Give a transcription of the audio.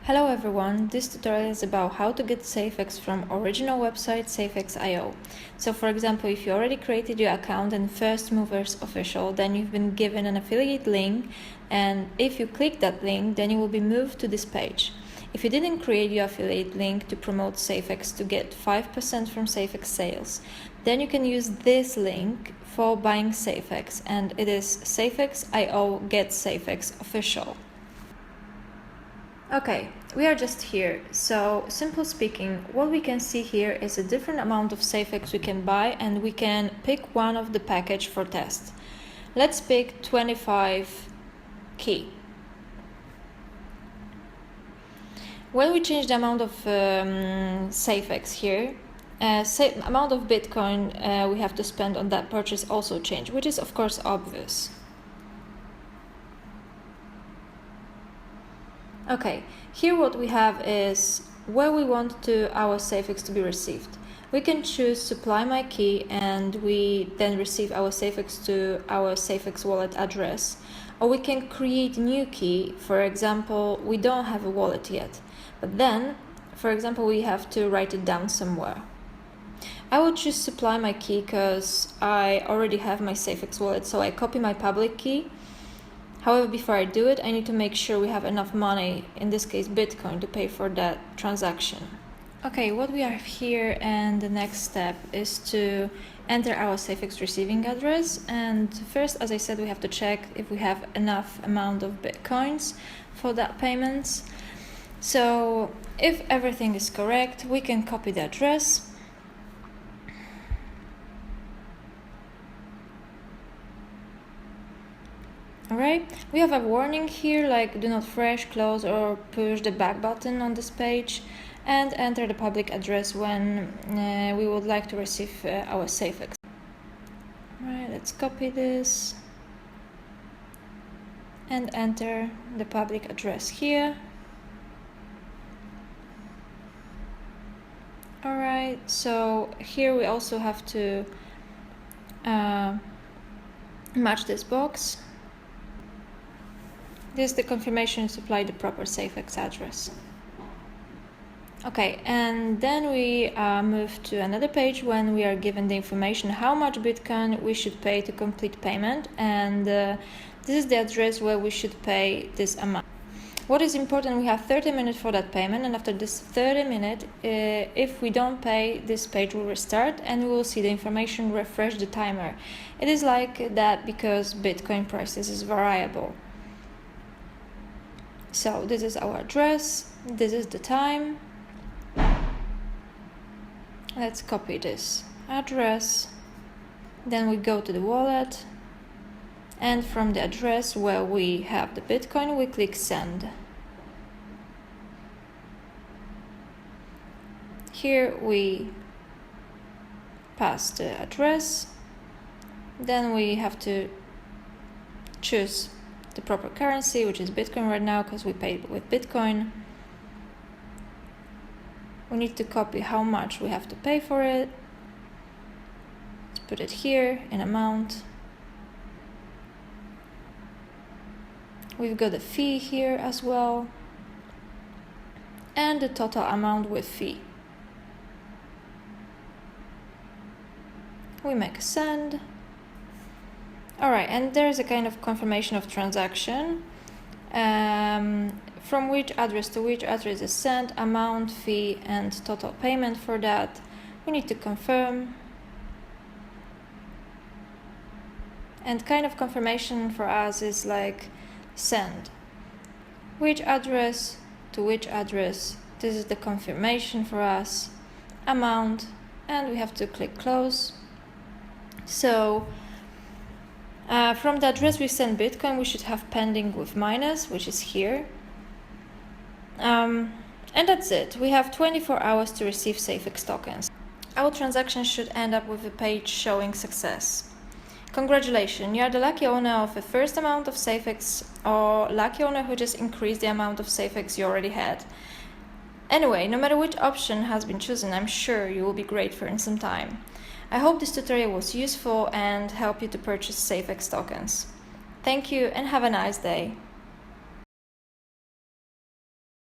Hello everyone, this tutorial is about how to get Safex from original website Safex.io. So for example, if you already created your account in First Movers Official, then you've been given an affiliate link, and if you click that link, then you will be moved to this page. If you didn't create your affiliate link to promote Safex to get 5% from Safex sales, then you can use this link for buying Safex, and it is Safex.io get Safex official. Okay, we are just here. So, simple speaking, what we can see here is a different amount of Safex we can buy, and we can pick one of the package for test. Let's pick 25 key. When we change the amount of Safex here, amount of Bitcoin we have to spend on that purchase also change, which is of course obvious. Okay, here what we have is where we want our Safex to be received. We can choose supply my key, and we then receive our Safex to our Safex wallet address. Or we can create new key. For example, we don't have a wallet yet, but then, for example, we have to write it down somewhere. I will choose supply my key because I already have my Safex wallet, so I copy my public key. However, before I do it, I need to make sure we have enough money, in this case Bitcoin, to pay for that transaction. Okay, what we have here, and the next step is to enter our Safex receiving address. And first, as I said, we have to check if we have enough amount of Bitcoins for that payment. So if everything is correct, we can copy the address. Alright, we have a warning here like do not refresh, close or push the back button on this page, and enter the public address when we would like to receive our Safex. Alright, let's copy this and enter the public address here. Alright, so here we also have to match this box. This is the confirmation to supply the proper Safex address. Okay, and then we move to another page when we are given the information how much Bitcoin we should pay to complete payment, and this is the address where we should pay this amount. What is important, we have 30 minutes for that payment, and after this 30 minutes, if we don't pay, this page will restart and we will see the information refresh the timer. It is like that because Bitcoin prices is variable. So this is our address, this is the time. Let's copy this address. Then we go to the wallet, and from the address where we have the Bitcoin, we click send. Here we pass the address. Then we have to choose the proper currency, which is Bitcoin right now because we paid with Bitcoin. We need to copy how much we have to pay for it. Let's put it here in amount. We've got the fee here as well, and the total amount with fee. We make a send. Alright, and there's a kind of confirmation of transaction. From which address to which address is sent, amount, fee, and total payment for that. We need to confirm. And kind of confirmation for us is like send. Which address to which address. This is the confirmation for us. Amount, and we have to click close. So from the address we send Bitcoin, we should have pending with minus, which is here. And that's it. We have 24 hours to receive Safex tokens. Our transaction should end up with a page showing success. Congratulations, you are the lucky owner of the first amount of Safex, or lucky owner who just increased the amount of Safex you already had. Anyway, no matter which option has been chosen, I'm sure you will be grateful in some time. I hope this tutorial was useful and helped you to purchase Safex tokens. Thank you and have a nice day.